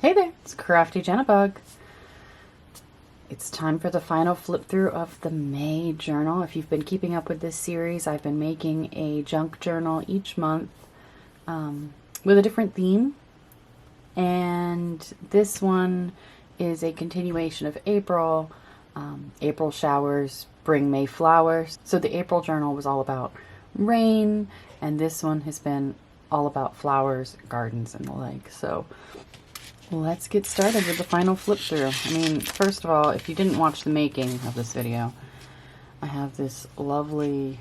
Hey there, it's Crafty Jennabug. It's time for the final flip through of the May journal. If you've been keeping up with this series, I've been making a junk journal each month with a different theme. And this one is a continuation of April. April showers bring May flowers. So the April journal was all about rain, and this one has been all about flowers, gardens, and the like. So let's get started with the final flip through. I mean, first of all, if you didn't watch the making of this video, I have this lovely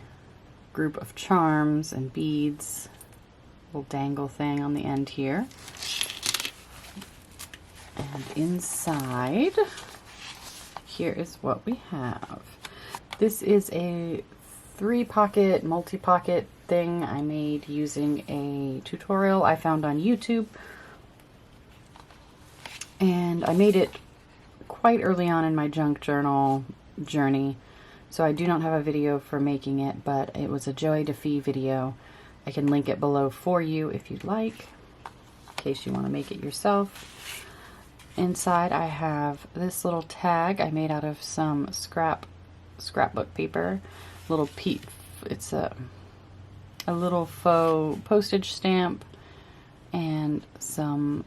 group of charms and beads, little dangle thing on the end here. And inside, here is what we have. This is a 3-pocket, multi-pocket thing I made using a tutorial I found on YouTube. And I made it quite early on in my junk journal journey, so I do not have a video for making it, but it was a Joie de Fille video. I can link it below for you if you'd like, in case you want to make it yourself. Inside I have this little tag I made out of some scrapbook paper. It's a little faux postage stamp and some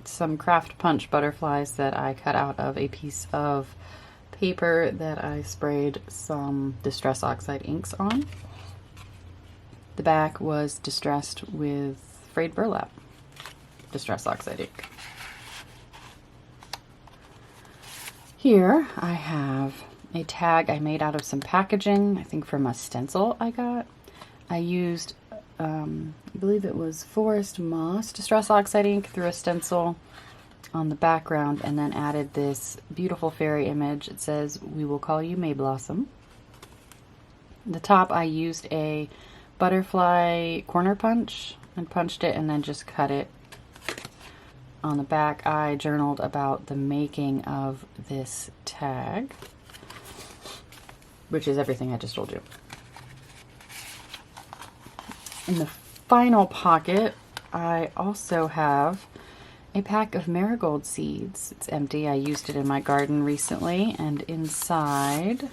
some craft punch butterflies that I cut out of a piece of paper that I sprayed some Distress Oxide inks on. The back was distressed with frayed burlap Distress Oxide ink. Here I have a tag I made out of some packaging, I think from a stencil I got. I used I believe it was Forest Moss Distress Oxide ink through a stencil on the background, and then added this beautiful fairy image. It says, "We will call you May Blossom." The top I used a butterfly corner punch and punched it and then just cut it. On the back I journaled about the making of this tag, which is everything I just told you. In the final pocket, I also have a pack of marigold seeds. It's empty. I used it in my garden recently, and inside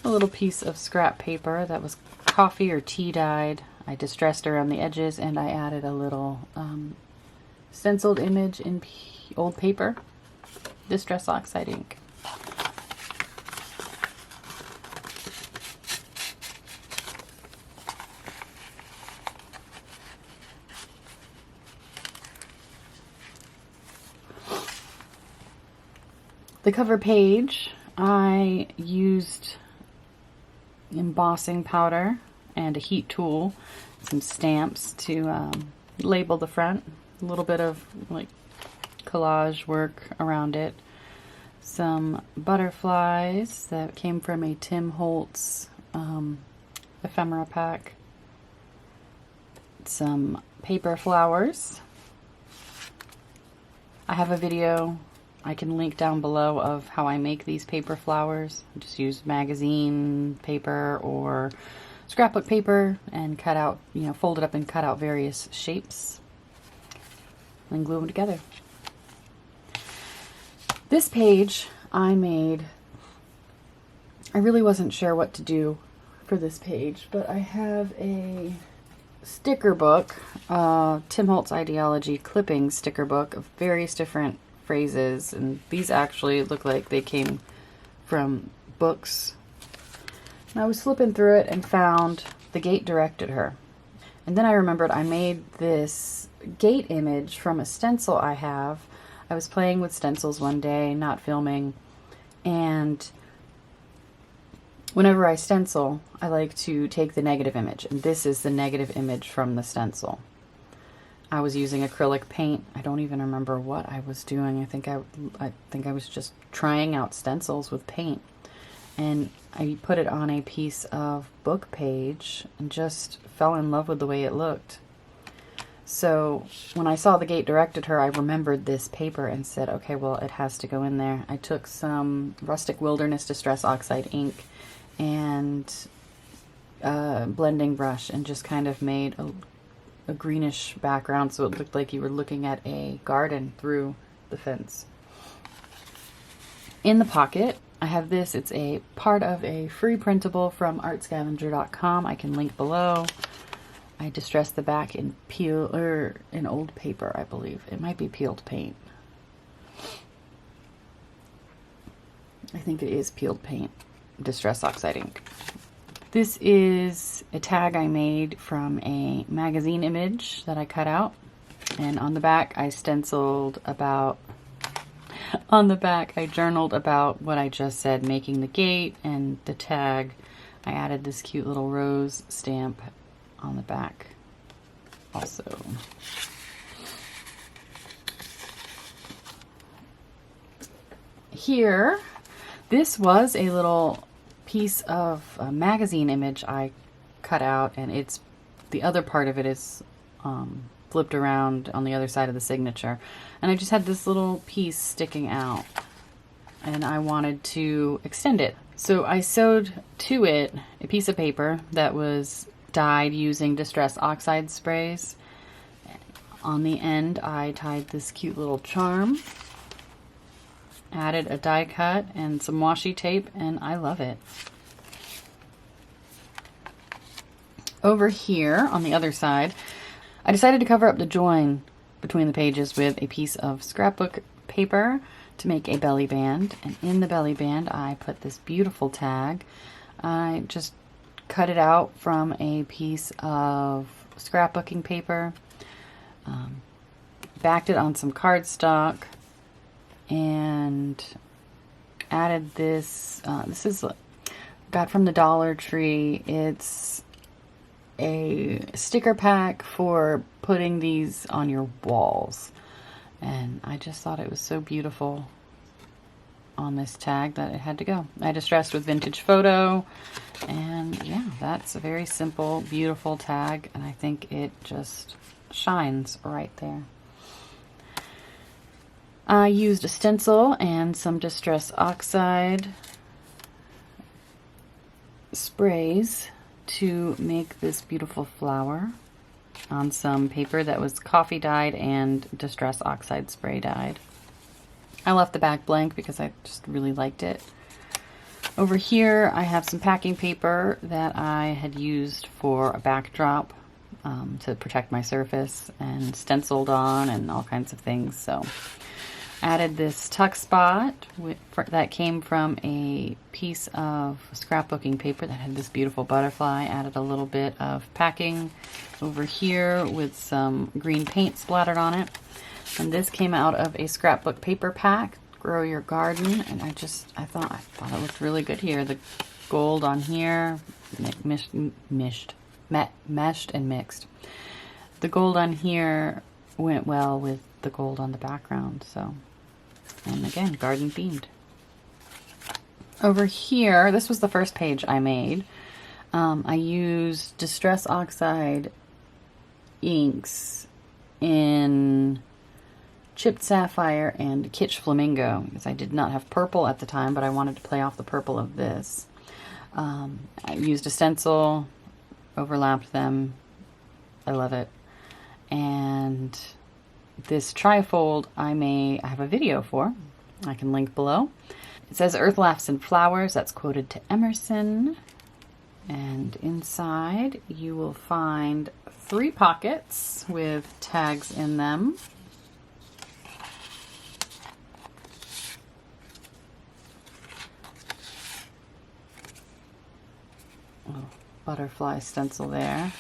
a little piece of scrap paper that was coffee or tea dyed. I distressed around the edges, and I added a little stenciled image in old paper, Distress Oxide ink. The cover page, I used embossing powder and a heat tool, some stamps to label the front, a little bit of like collage work around it, some butterflies that came from a Tim Holtz ephemera pack, some paper flowers. I have a video I can link down below of how I make these paper flowers. I just use magazine paper or scrapbook paper and cut out, fold it up and cut out various shapes and glue them together. This page I made, I really wasn't sure what to do for this page, but I have a sticker book, Tim Holtz Ideology clipping sticker book of various different phrases, and these actually look like they came from books. And I was flipping through it and found The Gate Directed Her. And then I remembered I made this gate image from a stencil I have. I was playing with stencils one day, not filming, and whenever I stencil, I like to take the negative image, and this is the negative image from the stencil. I was using acrylic paint. I don't even remember what I was doing. I think I was just trying out stencils with paint. And I put it on a piece of book page and just fell in love with the way it looked. So when I saw The Gate Directed Her, I remembered this paper and said, okay, well, it has to go in there. I took some Rustic Wilderness Distress Oxide ink and blending brush and just kind of made a greenish background, so it looked like you were looking at a garden through the fence. In the pocket, I have this. It's a part of a free printable from artscavenger.com. I can link below. I distressed the back in in old paper, I believe. It might be peeled paint. I think it is peeled paint, Distress Oxide ink. This is a tag I made from a magazine image that I cut out. And on the back, I stenciled about, on the back, I journaled about what I just said, making the gate and the tag. I added this cute little rose stamp on the back also. Here, this was a little piece of a magazine image I cut out, and it's the other part of it is flipped around on the other side of the signature, and I just had this little piece sticking out and I wanted to extend it, so I sewed to it a piece of paper that was dyed using Distress Oxide sprays. On the end I tied this cute little charm, added a die cut and some washi tape, and I love it. Over here on the other side, I decided to cover up the join between the pages with a piece of scrapbook paper to make a belly band, and in the belly band I put this beautiful tag. I just cut it out from a piece of scrapbooking paper, backed it on some cardstock, and added this. This is got from the Dollar Tree. It's a sticker pack for putting these on your walls, and I just thought it was so beautiful on this tag that it had to go. I distressed with Vintage Photo, and yeah, that's a very simple, beautiful tag, and I think it just shines right there. I used a stencil and some Distress Oxide sprays to make this beautiful flower on some paper that was coffee dyed and Distress Oxide spray dyed. I left the back blank because I just really liked it. Over here I have some packing paper that I had used for a backdrop to protect my surface, and stenciled on and all kinds of things. So added this tuck spot that came from a piece of scrapbooking paper that had this beautiful butterfly. Added a little bit of packing over here with some green paint splattered on it. And this came out of a scrapbook paper pack, Grow Your Garden, and I thought it looked really good here. The gold on here, meshed and mixed. The gold on here went well with the gold on the background, so, and again, garden themed. Over here, this was the first page I made. I used Distress Oxide inks in Chipped Sapphire and Kitsch Flamingo, because I did not have purple at the time, but I wanted to play off the purple of this. I used a stencil, overlapped them. I love it. And this trifold I have a video for. I can link below. It says Earth Laughs and Flowers. That's quoted to Emerson. And inside you will find 3 pockets with tags in them. Little butterfly stencil there.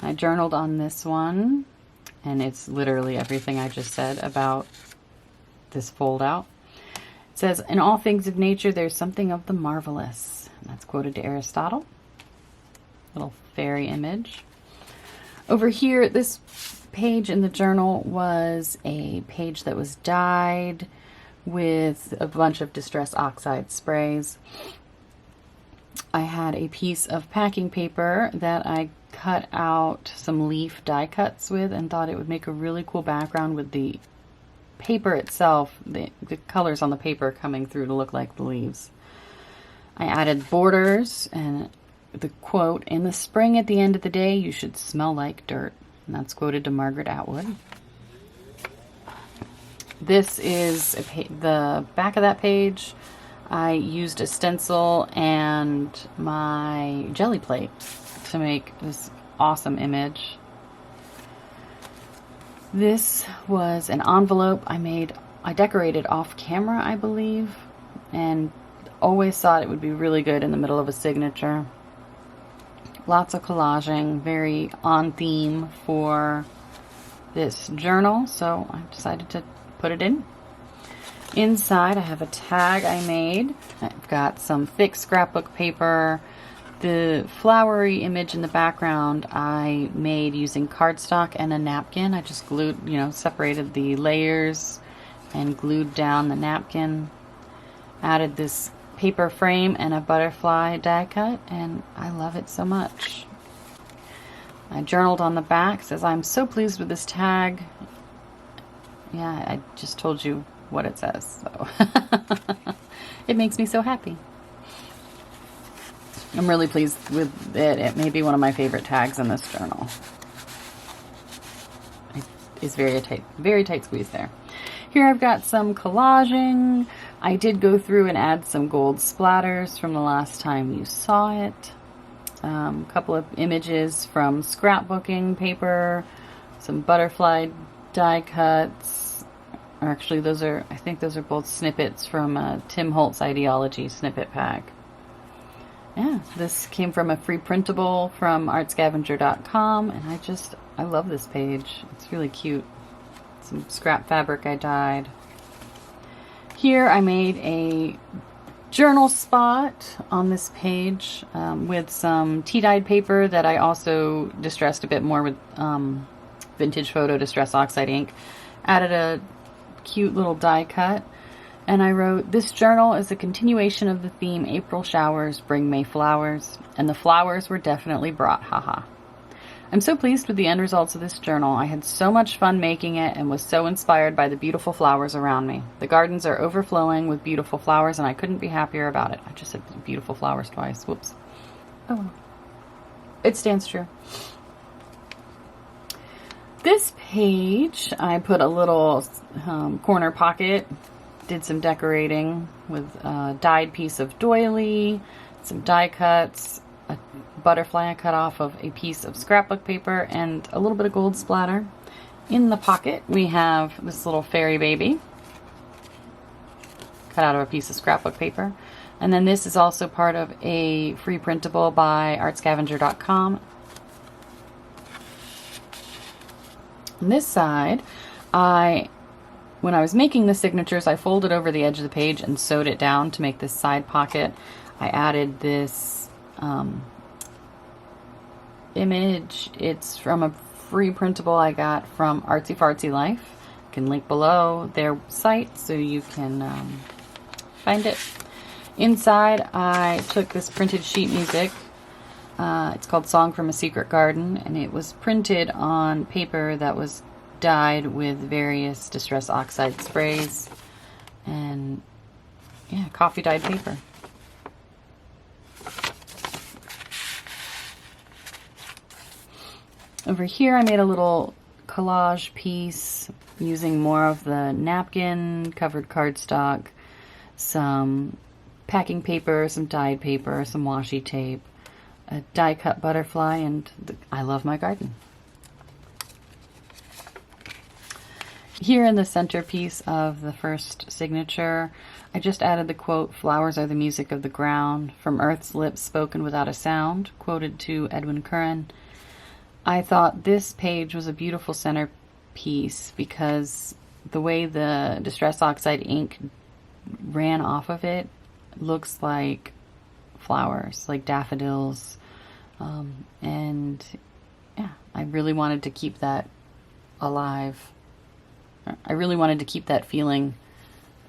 I journaled on this one, and it's literally everything I just said about this fold out. It says, in all things of nature, there's something of the marvelous. And that's quoted to Aristotle. Little fairy image. Over here, this page in the journal was a page that was dyed with a bunch of Distress Oxide sprays. I had a piece of packing paper that I cut out some leaf die cuts with and thought it would make a really cool background with the paper itself, the colors on the paper coming through to look like the leaves. I added borders and the quote, "In the spring at the end of the day, you should smell like dirt." And that's quoted to Margaret Atwood. This is the back of that page. I used a stencil and my jelly plate to make this awesome image. This was an envelope I decorated off camera, I believe, and always thought it would be really good in the middle of a signature. Lots of collaging, very on theme for this journal, so I decided to put it in. Inside, I have a tag I made. I've got some thick scrapbook paper. The flowery image in the background I made using cardstock and a napkin. I just glued, separated the layers and glued down the napkin. Added this paper frame and a butterfly die cut, and I love it so much. I journaled on the back. It says, "I'm so pleased with this tag." Yeah, I just told you what it says, so it makes me so happy. I'm really pleased with it. It may be one of my favorite tags in this journal. It's very tight squeeze there. Here I've got some collaging. I did go through and add some gold splatters from the last time you saw it. A couple of images from scrapbooking paper, some butterfly die cuts. Or actually, I think those are both snippets from Tim Holtz Ideology snippet pack. Yeah, this came from a free printable from artscavenger.com, and I love this page. It's really cute. Some scrap fabric I dyed. Here I made a journal spot on this page with some tea-dyed paper that I also distressed a bit more with Vintage Photo Distress Oxide ink. Added a cute little die cut, and I wrote, "This journal is a continuation of the theme April showers bring May flowers, and the flowers were definitely brought, haha. I'm so pleased with the end results of this journal. I had so much fun making it and was so inspired by the beautiful flowers around me. The gardens are overflowing with beautiful flowers, and I couldn't be happier about it." I just said beautiful flowers twice. Whoops. Oh well. It stands true. This page, I put a little corner pocket, did some decorating with a dyed piece of doily, some die cuts, a butterfly I cut off of a piece of scrapbook paper, and a little bit of gold splatter. In the pocket, we have this little fairy baby, cut out of a piece of scrapbook paper. And then this is also part of a free printable by artscavenger.com. On this side, when I was making the signatures, I folded over the edge of the page and sewed it down to make this side pocket. I added this image. It's from a free printable I got from Artsy Fartsy Life. I can link below their site so you can find it. Inside, I took this printed sheet music. It's called Song from a Secret Garden, and it was printed on paper that was dyed with various Distress Oxide sprays and, yeah, coffee dyed paper. Over here, I made a little collage piece using more of the napkin, covered cardstock, some packing paper, some dyed paper, some washi tape, a die cut butterfly, and I love my garden. Here in the centerpiece of the first signature, I just added the quote, "Flowers are the music of the ground, from earth's lips spoken without a sound," quoted to Edwin Curran. I thought this page was a beautiful centerpiece because the way the Distress Oxide ink ran off of it looks like flowers, like daffodils. And yeah, I really wanted to keep that alive. I really wanted to keep that feeling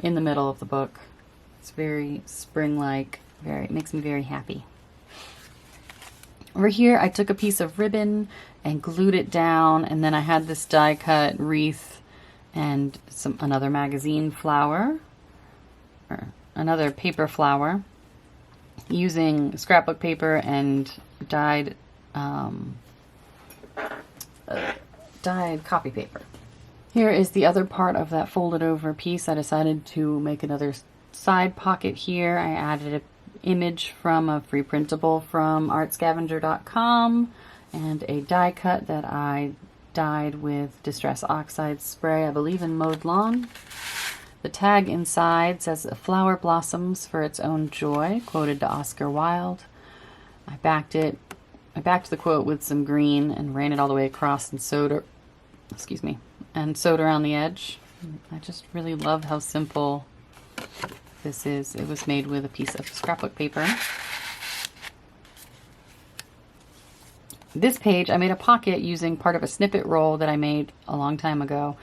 in the middle of the book. It's very spring-like, it makes me very happy. Over here, I took a piece of ribbon and glued it down, and then I had this die cut wreath and another magazine flower, or another paper flower. using scrapbook paper and dyed copy paper. Here is the other part of that folded over piece. I decided to make another side pocket here. I added an image from a free printable from artscavenger.com and a die cut that I dyed with Distress Oxide spray, I believe in Mowed Lawn. The tag inside says, "A flower blossoms for its own joy," quoted to Oscar Wilde. I backed the quote with some green and ran it all the way across and sewed around the edge. I just really love how simple this is. It was made with a piece of scrapbook paper. This page, I made a pocket using part of a snippet roll that I made a long time ago,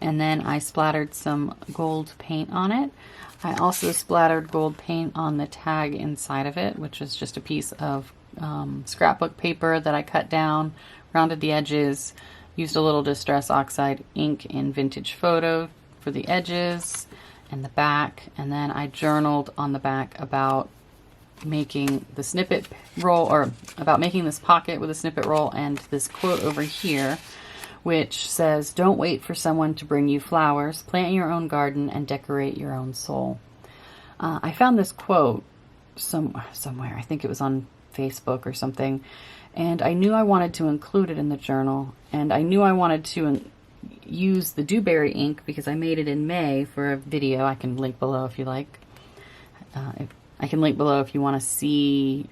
and then I splattered some gold paint on it. I also splattered gold paint on the tag inside of it, which is just a piece of scrapbook paper that I cut down, rounded the edges, used a little Distress Oxide ink in Vintage Photo for the edges and the back, and then I journaled on the back about making the snippet roll, or about making this pocket with a snippet roll, and this quote over here which says, "Don't wait for someone to bring you flowers. Plant your own garden and decorate your own soul." I found this quote somewhere. I think it was on Facebook or something, and I knew I wanted to include it in the journal, and I knew I wanted to use the Dewberry ink because I made it in May for a video. I can link below if you like. I can link below if you want to see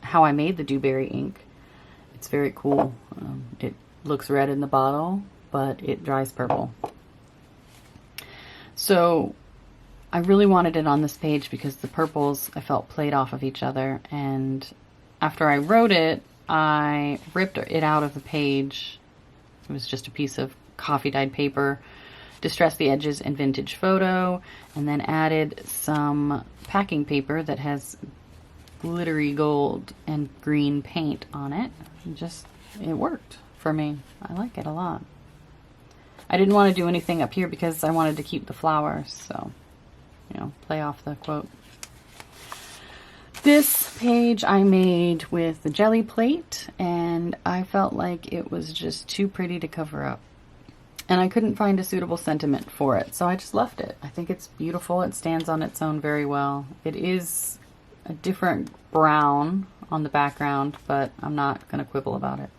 how I made the Dewberry ink. It's very cool. It looks red in the bottle, but it dries purple. So I really wanted it on this page because the purples I felt played off of each other, and after I wrote it, I ripped it out of the page. It was just a piece of coffee dyed paper, distressed the edges in Vintage Photo, and then added some packing paper that has glittery gold and green paint on it. It worked for me. I like it a lot. I didn't want to do anything up here because I wanted to keep the flowers, so, play off the quote. This page I made with the jelly plate, and I felt like it was just too pretty to cover up. And I couldn't find a suitable sentiment for it, so I just left it. I think it's beautiful. It stands on its own very well. It is a different brown on the background, but I'm not going to quibble about it.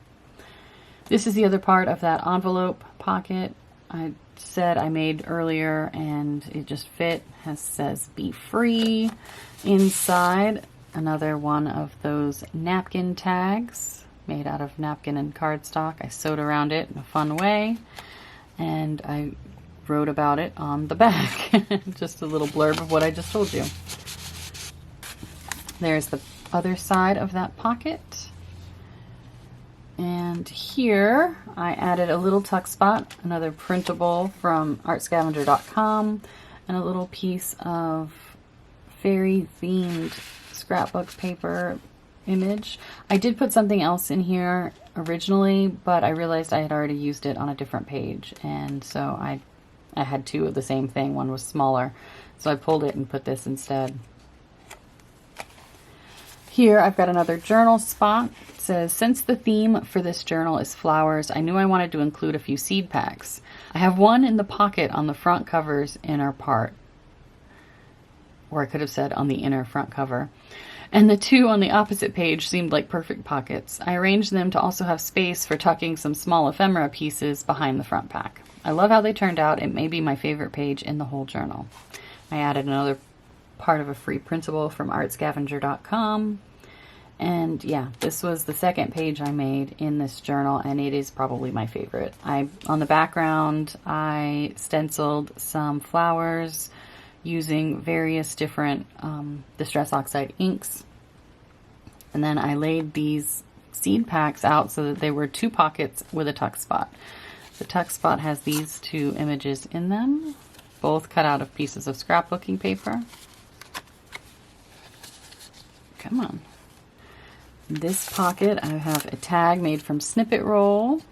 This is the other part of that envelope pocket I said I made earlier, and it just fit. It says "Be Free" inside. Another one of those napkin tags made out of napkin and cardstock. I sewed around it in a fun way, and I wrote about it on the back. Just a little blurb of what I just told you. There's the other side of that pocket. And here I added a little tuck spot, another printable from artscavenger.com, and a little piece of fairy themed scrapbook paper image. I did put something else in here originally, but I realized I had already used it on a different page, and so I had two of the same thing. One was smaller, so I pulled it and put this instead. Here I've got another journal spot. It says, "Since the theme for this journal is flowers, I knew I wanted to include a few seed packs. I have one in the pocket on the front cover's inner part." Or I could have said on the inner front cover. And the two on the opposite page seemed like perfect pockets. I arranged them to also have space for tucking some small ephemera pieces behind the front pack. I love how they turned out. It may be my favorite page in the whole journal. I added another part of a free printable from artscavenger.com. And yeah, this was the second page I made in this journal, and it is probably my favorite. On the background, I stenciled some flowers using various different Distress Oxide inks. And then I laid these seed packs out so that they were two pockets with a tuck spot. The tuck spot has these two images in them, both cut out of pieces of scrapbooking paper. Come on. In this pocket, I have a tag made from snippet roll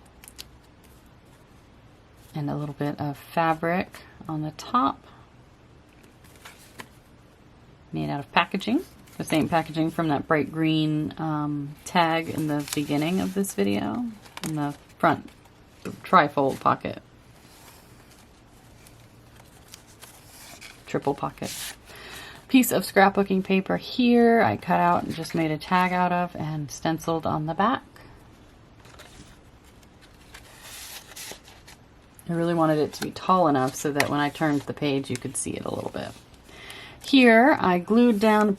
and a little bit of fabric on the top made out of packaging. The same packaging from that bright green tag in the beginning of this video. In the front, the tri-fold pocket. Triple pocket. Piece of scrapbooking paper here I cut out and just made a tag out of and stenciled on the back. I really wanted it to be tall enough so that when I turned the page you could see it a little bit. Here I glued down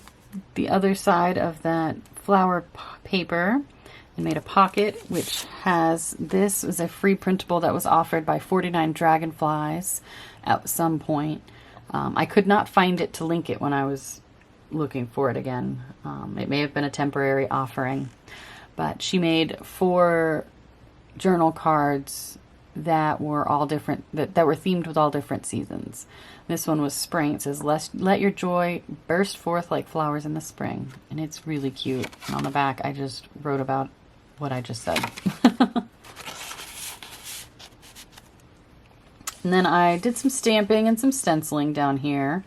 the other side of that flower paper and made a pocket, which has, this was a free printable that was offered by 49 Dragonflies at some point. I could not find it to link it when I was looking for it again. It may have been a temporary offering, but she made 4 journal cards that were all different, that were themed with all different seasons. This one was spring. It says, let your joy burst forth like flowers in the spring. And it's really cute. And on the back, I just wrote about what I just said. And then I did some stamping and some stenciling down here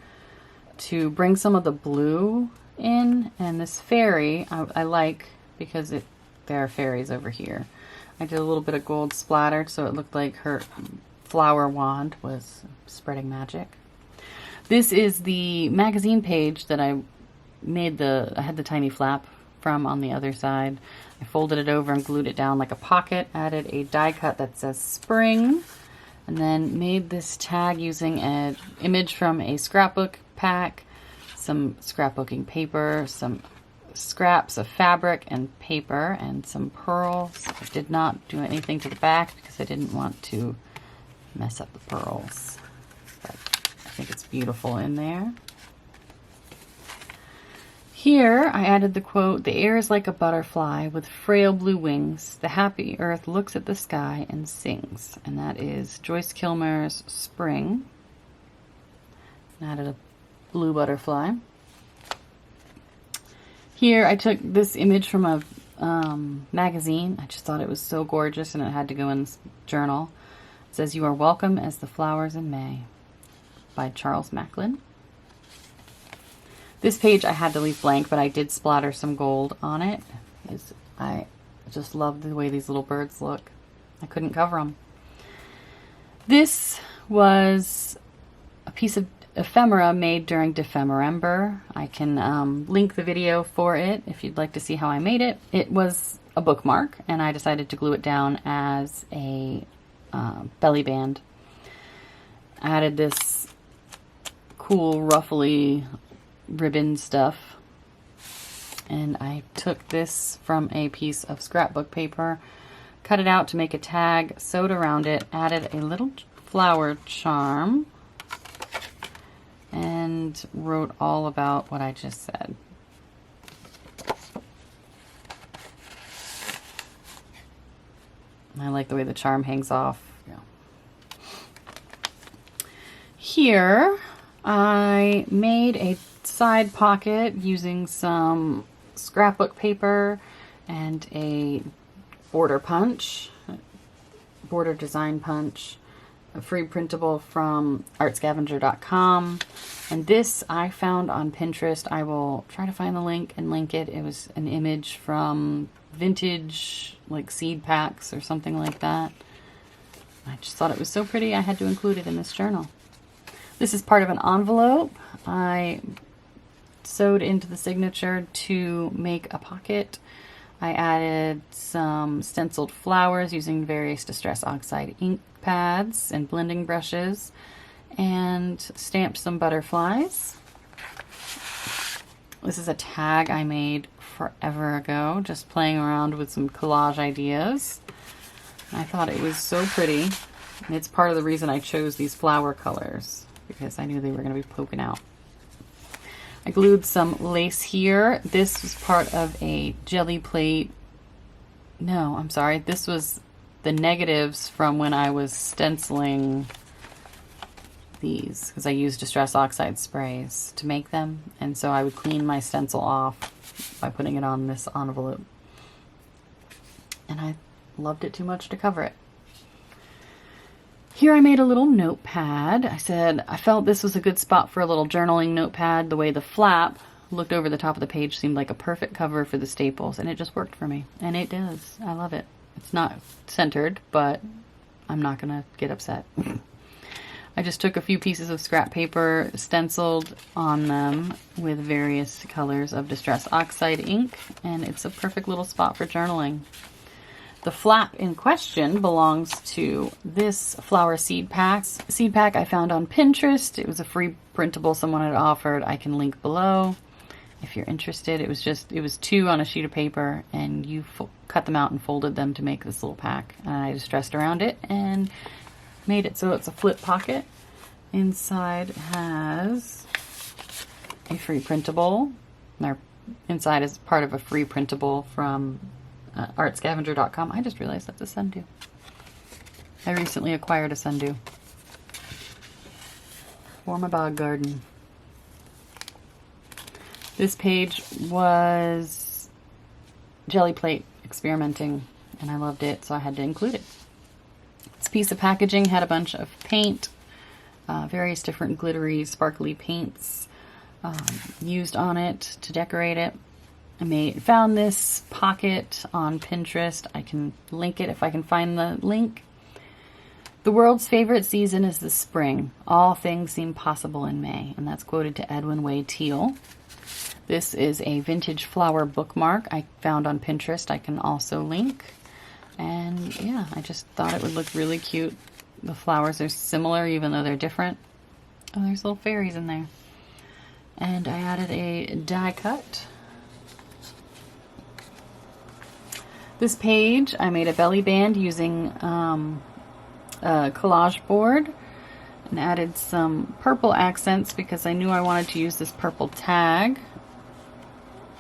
to bring some of the blue in. And this fairy, I like because there are fairies over here. I did a little bit of gold splattered so it looked like her flower wand was spreading magic. This is the magazine page that I made I had the tiny flap from on the other side. I folded it over and glued it down like a pocket, added a die cut that says spring, and then made this tag using an image from a scrapbook pack, some scrapbooking paper, some scraps of fabric and paper, and some pearls. I did not do anything to the back because I didn't want to mess up the pearls. But I think it's beautiful in there. Here I added the quote, "The air is like a butterfly with frail blue wings. The happy earth looks at the sky and sings." And that is Joyce Kilmer's Spring. And added a blue butterfly. Here I took this image from a magazine. I just thought it was so gorgeous and it had to go in this journal. It says, "You are welcome as the flowers in May," by Charles Macklin. This page I had to leave blank, but I did splatter some gold on it. I just love the way these little birds look. I couldn't cover them. This was a piece of ephemera made during Defemerember. I can link the video for it if you'd like to see how I made it. It was a bookmark, and I decided to glue it down as a belly band. I added this cool ruffly ribbon stuff, and I took this from a piece of scrapbook paper, cut it out to make a tag, sewed around it, added a little flower charm, and wrote all about what I just said. I like the way the charm hangs off. Yeah. Here I made a side pocket using some scrapbook paper and a border punch, border design punch, a free printable from artscavenger.com. And this I found on Pinterest. I will try to find the link and link it. It was an image from vintage, like seed packs or something like that. I just thought it was so pretty I had to include it in this journal. This is part of an envelope I sewed into the signature to make a pocket. I added some stenciled flowers using various Distress Oxide ink pads and blending brushes, and stamped some butterflies. This is a tag I made forever ago, just playing around with some collage ideas. I thought it was so pretty. And it's part of the reason I chose these flower colors, because I knew they were going to be poking out. I glued some lace here. This was part of a jelly plate. No, I'm sorry. This was the negatives from when I was stenciling these, because I used Distress Oxide sprays to make them. And so I would clean my stencil off by putting it on this envelope. And I loved it too much to cover it. Here I made a little notepad. I said I felt this was a good spot for a little journaling notepad. The way the flap looked over the top of the page, seemed like a perfect cover for the staples, and it just worked for me. And it does. I love it. It's not centered, but I'm not gonna get upset. I just took a few pieces of scrap paper, stenciled on them with various colors of Distress Oxide ink, and it's a perfect little spot for journaling. The flap in question belongs to this flower seed pack. Seed pack I found on Pinterest. It was a free printable someone had offered. I can link below if you're interested. It was 2 on a sheet of paper, and you cut them out and folded them to make this little pack. And I distressed around it and made it so it's a flip pocket. Inside has a free printable. Inside is part of a free printable from artscavenger.com. I just realized that's a sundew. I recently acquired a sundew for my bog garden. This page was Jelly Plate experimenting, and I loved it, so I had to include it. This piece of packaging had a bunch of paint, various different glittery, sparkly paints used on it to decorate it. I found this pocket on Pinterest. I can link it if I can find the link. The world's favorite season is the spring. All things seem possible in May, and that's quoted to Edwin Way Teal. This is a vintage flower bookmark I found on Pinterest. I can also link. And yeah, I just thought it would look really cute. The flowers are similar even though they're different. Oh, there's little fairies in there. And I added a die cut. This page, I made a belly band using a collage board and added some purple accents because I knew I wanted to use this purple tag.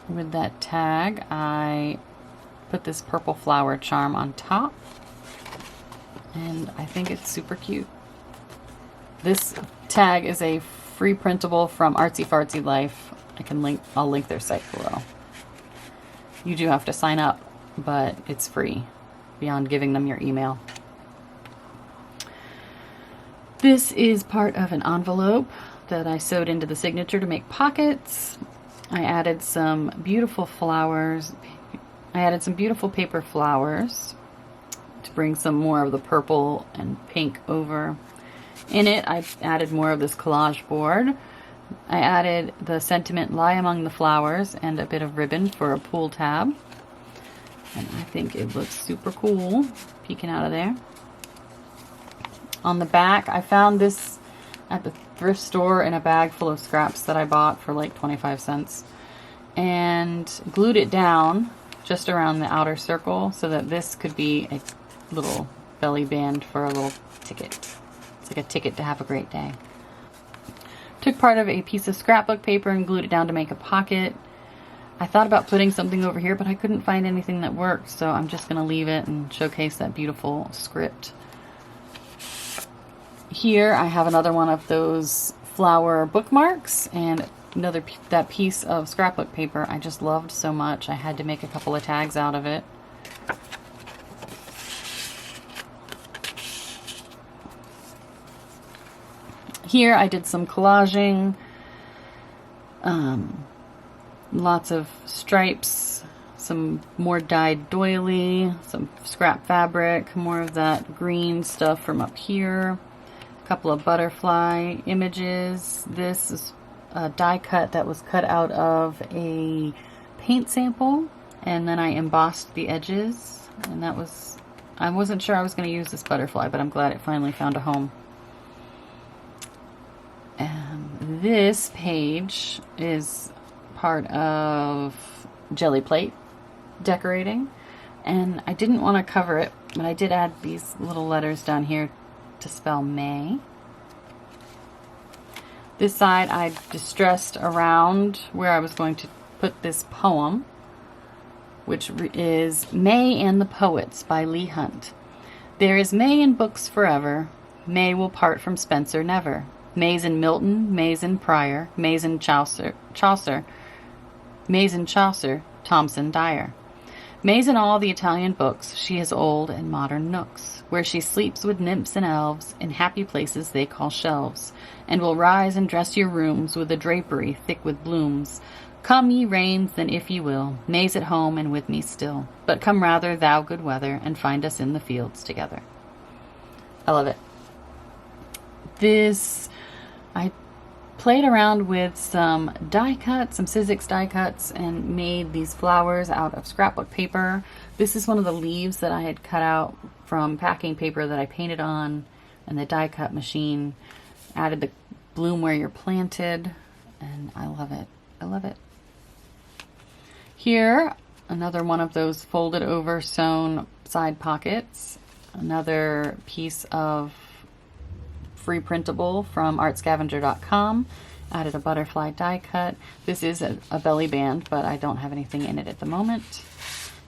With that tag, I put this purple flower charm on top, and I think it's super cute. This tag is a free printable from Artsy Fartsy Life. I'll link their site below. You do have to sign up, but it's free beyond giving them your email. This is part of an envelope that I sewed into the signature to make pockets. I added some beautiful flowers. I added some beautiful paper flowers to bring some more of the purple and pink over. In it, I added more of this collage board. I added the sentiment "Lie among the flowers" and a bit of ribbon for a pull tab. And I think it looks super cool peeking out of there. On the back, I found this at the thrift store in a bag full of scraps that I bought for like 25 cents. And glued it down just around the outer circle so that this could be a little belly band for a little ticket. It's like a ticket to have a great day. Took part of a piece of scrapbook paper and glued it down to make a pocket. I thought about putting something over here, but I couldn't find anything that worked, so I'm just going to leave it and showcase that beautiful script. Here I have another one of those flower bookmarks and that piece of scrapbook paper I just loved so much I had to make a couple of tags out of it. Here I did some collaging, lots of stripes, some more dyed doily, some scrap fabric, more of that green stuff from up here, a couple of butterfly images. This is a die cut that was cut out of a paint sample, and then I embossed the edges, and I wasn't sure I was going to use this butterfly, but I'm glad it finally found a home. This page is part of Jelly Plate decorating, and I didn't want to cover it, but I did add these little letters down here to spell May. This side I distressed around where I was going to put this poem, which is May and the Poets by Leigh Hunt. There is May in books forever, May will part from Spenser never. May's in Milton, May's in Prior, May's in Chaucer, May's in Chaucer, Thomson Dyer. May's in all the Italian books, she has old and modern nooks, where she sleeps with nymphs and elves, in happy places they call shelves, and will rise and dress your rooms with a drapery thick with blooms, Come, ye rains, then if ye will, May's at home and with me still. But come rather, thou good weather, and find us in the fields together. I love it. This, I played around with some die cuts, some Sizzix die cuts, and made these flowers out of scrapbook paper. This is one of the leaves that I had cut out from packing paper that I painted on, and the die cut machine added the bloom where you're planted, and I love it. I love it. Here, another one of those folded over sewn side pockets, another piece of free printable from artscavenger.com. Added a butterfly die cut. This is a belly band, but I don't have anything in it at the moment.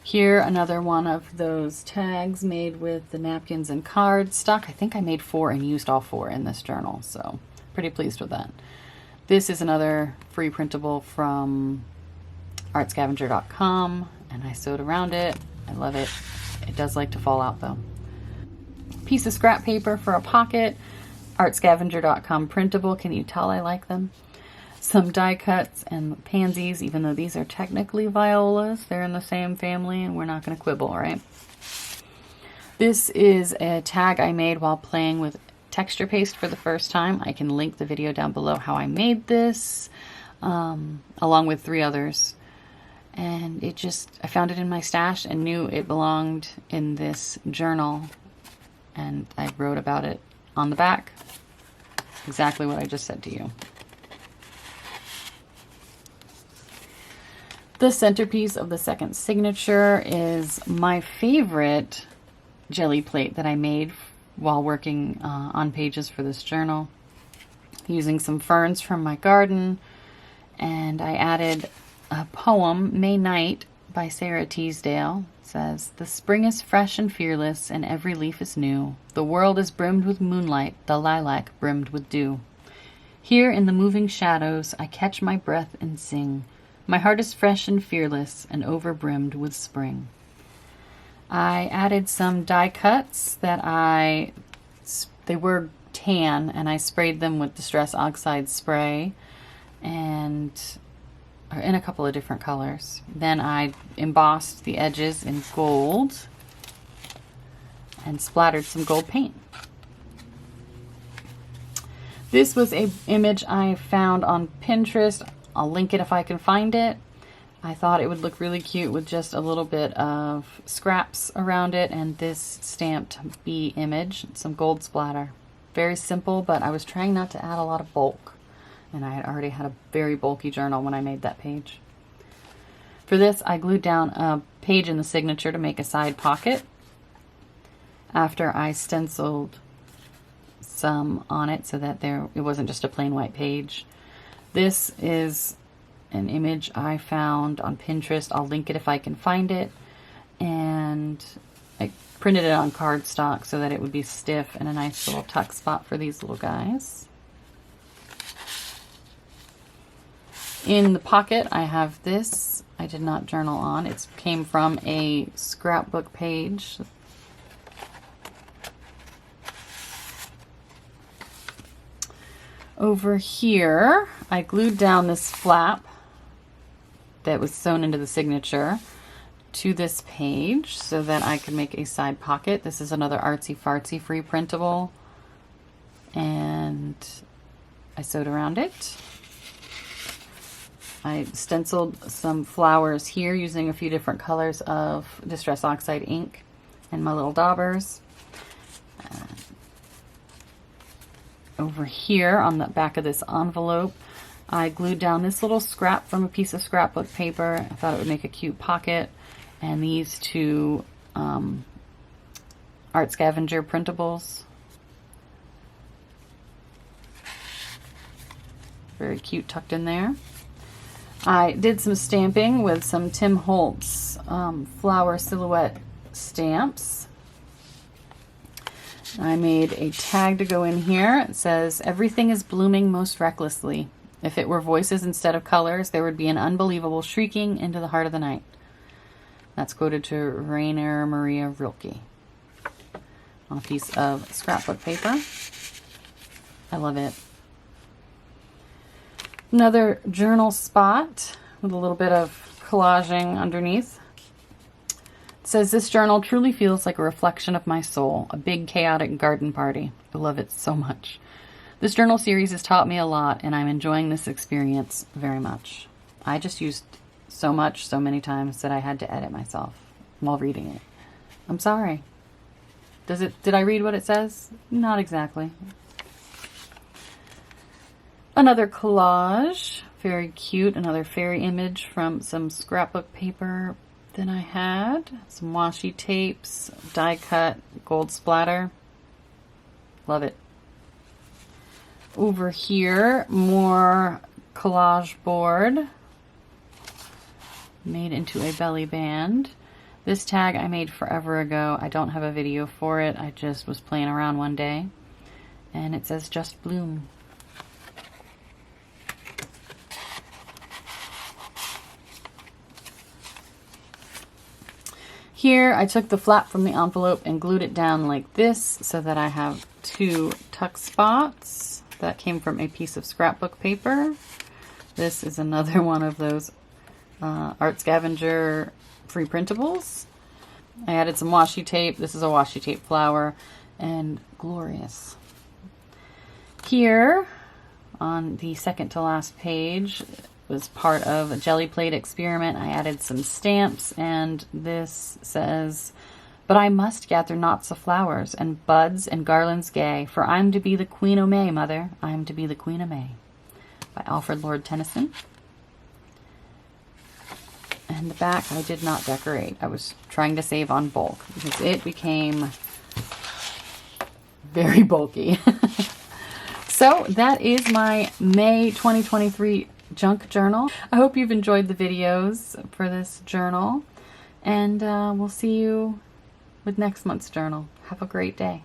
Here, another one of those tags made with the napkins and cardstock. I think I made 4 and used all 4 in this journal, so pretty pleased with that. This is another free printable from artscavenger.com, and I sewed around it. I love it. It does like to fall out though. Piece of scrap paper for a pocket. artscavenger.com printable. Can you tell I like them? Some die cuts and pansies, even though these are technically violas. They're in the same family and we're not going to quibble, right? This is a tag I made while playing with texture paste for the first time. I can link the video down below how I made this, along with 3 others. And I found it in my stash and knew it belonged in this journal. And I wrote about it on the back. Exactly what I just said to you. The centerpiece of the second signature is my favorite jelly plate that I made while working on pages for this journal. Using some ferns from my garden, and I added a poem, May Night, by Sarah Teasdale. It says, "The spring is fresh and fearless, and every leaf is new. The world is brimmed with moonlight, the lilac brimmed with dew. Here in the moving shadows, I catch my breath and sing. My heart is fresh and fearless, and overbrimmed with spring." I added some die cuts that they were tan, and I sprayed them with Distress Oxide spray, and in a couple of different colors. Then I embossed the edges in gold and splattered some gold paint. This was an image I found on Pinterest. I'll link it if I can find it. I thought it would look really cute with just a little bit of scraps around it and this stamped bee image, some gold splatter. Very simple, but I was trying not to add a lot of bulk. And I had already had a very bulky journal when I made that page. For this, I glued down a page in the signature to make a side pocket after I stenciled some on it so that it wasn't just a plain white page. This is an image I found on Pinterest. I'll link it if I can find it. And I printed it on cardstock so that it would be stiff and a nice little tuck spot for these little guys. In the pocket, I have this. I did not journal on. It came from a scrapbook page. Over here, I glued down this flap that was sewn into the signature to this page so that I could make a side pocket. This is another Artsy Fartsy free printable, and I sewed around it. I stenciled some flowers here using a few different colors of Distress Oxide ink and my little daubers. Over here on the back of this envelope, I glued down this little scrap from a piece of scrapbook paper. I thought it would make a cute pocket. And these 2 Art Scavenger printables. Very cute, tucked in there. I did some stamping with some Tim Holtz flower silhouette stamps. I made a tag to go in here. It says, "Everything is blooming most recklessly. If it were voices instead of colors, there would be an unbelievable shrieking into the heart of the night." That's quoted to Rainer Maria Rilke on a piece of scrapbook paper. I love it. Another journal spot with a little bit of collaging underneath. It says, this journal truly feels like a reflection of my soul, a big chaotic garden party. I love it so much. This journal series has taught me a lot, and I'm enjoying this experience very much. I just used so much, so many times that I had to edit myself while reading it. I'm sorry. Did I read what it says? Not exactly. Another collage. Very cute. Another fairy image from some scrapbook paper that I had. Some washi tapes, die cut, gold splatter. Love it. Over here, more collage board made into a belly band. This tag I made forever ago. I don't have a video for it. I just was playing around one day. And it says, just bloom. Here, I took the flap from the envelope and glued it down like this so that I have 2 tuck spots. That came from a piece of scrapbook paper. This is another one of those Art Scavenger free printables. I added some washi tape. This is a washi tape flower, and glorious. Here, on the second to last page, was part of a jelly plate experiment. I added some stamps, and this says, but I must gather knots of flowers and buds and garlands gay, for I'm to be the Queen o' May, mother, I'm to be the Queen o' May, by Alfred Lord Tennyson. And the back I did not decorate. I was trying to save on bulk because it became very bulky. So that is my May 2023 junk journal. I hope you've enjoyed the videos for this journal, and we'll see you with next month's journal. Have a great day.